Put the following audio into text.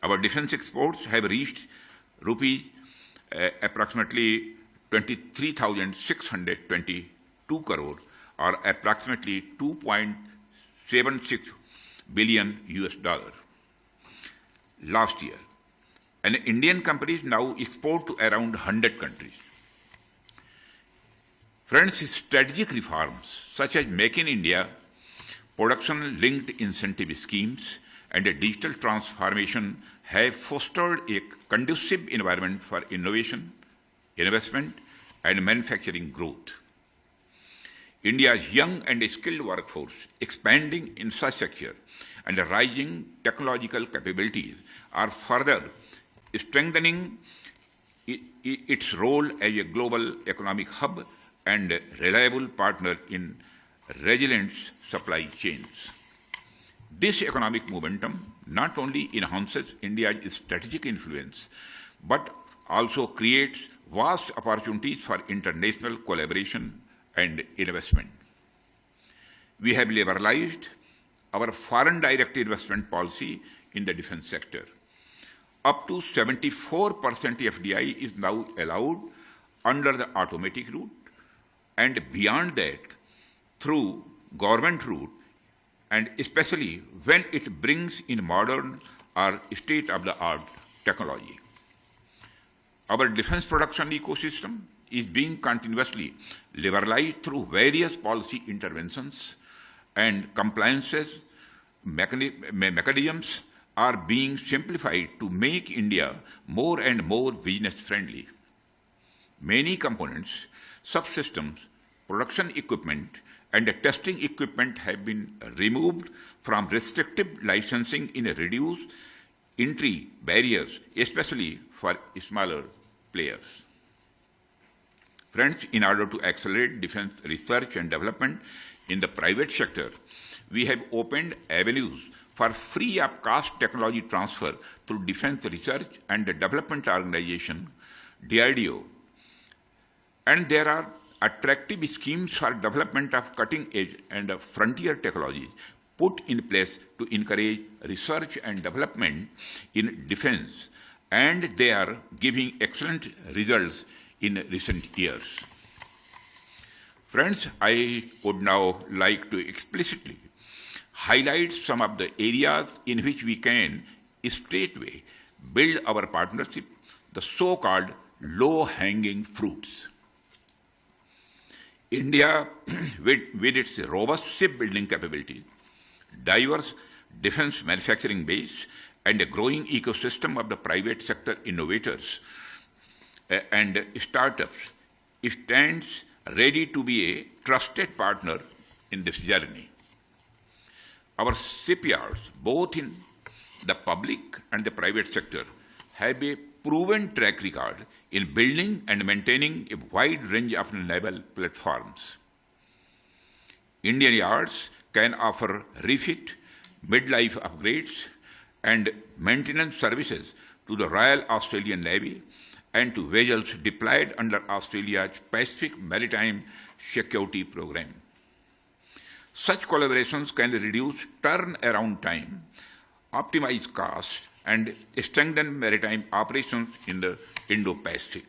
Our defense exports have reached rupees approximately 23,622 crore, or approximately 2.76 billion US dollar last year. And Indian companies now export to around 100 countries. Friends, strategic reforms such as Make in India, production-linked incentive schemes, and a digital transformation have fostered a conducive environment for innovation, investment, and manufacturing growth. India's young and skilled workforce, expanding infrastructure, and rising technological capabilities are further strengthening its role as a global economic hub and a reliable partner in resilient supply chains. This economic momentum not only enhances India's strategic influence, but also creates vast opportunities for international collaboration and investment. We have liberalized our foreign direct investment policy in the defense sector. Up to 74% FDI is now allowed under the automatic route, and beyond that, through government route, and especially when it brings in modern or state-of-the-art technology. Our defense production ecosystem is being continuously liberalized through various policy interventions, and compliances mechanisms are being simplified to make India more and more business-friendly. Many components, subsystems, production equipment, and testing equipment have been removed from restrictive licensing in reduced entry barriers, especially for smaller players. Friends, in order to accelerate defense research and development in the private sector, we have opened avenues for free of cost technology transfer through Defense Research and Development Organization, DRDO. And there are attractive schemes for development of cutting-edge and frontier technologies put in place to encourage research and development in defense, and they are giving excellent results in recent years. Friends, I would now like to explicitly highlight some of the areas in which we can straightway build our partnership, the so-called low-hanging fruits. India, with its robust shipbuilding capabilities, diverse defense manufacturing base, and a growing ecosystem of the private sector innovators and startups, stands ready to be a trusted partner in this journey. Our shipyards, both in the public and the private sector, have a proven track record in building and maintaining a wide range of naval platforms. Indian yards can offer refit, midlife upgrades, and maintenance services to the Royal Australian Navy and to vessels deployed under Australia's Pacific Maritime Security Program. Such collaborations can reduce turnaround time, optimize costs, and strengthen maritime operations in the Indo-Pacific.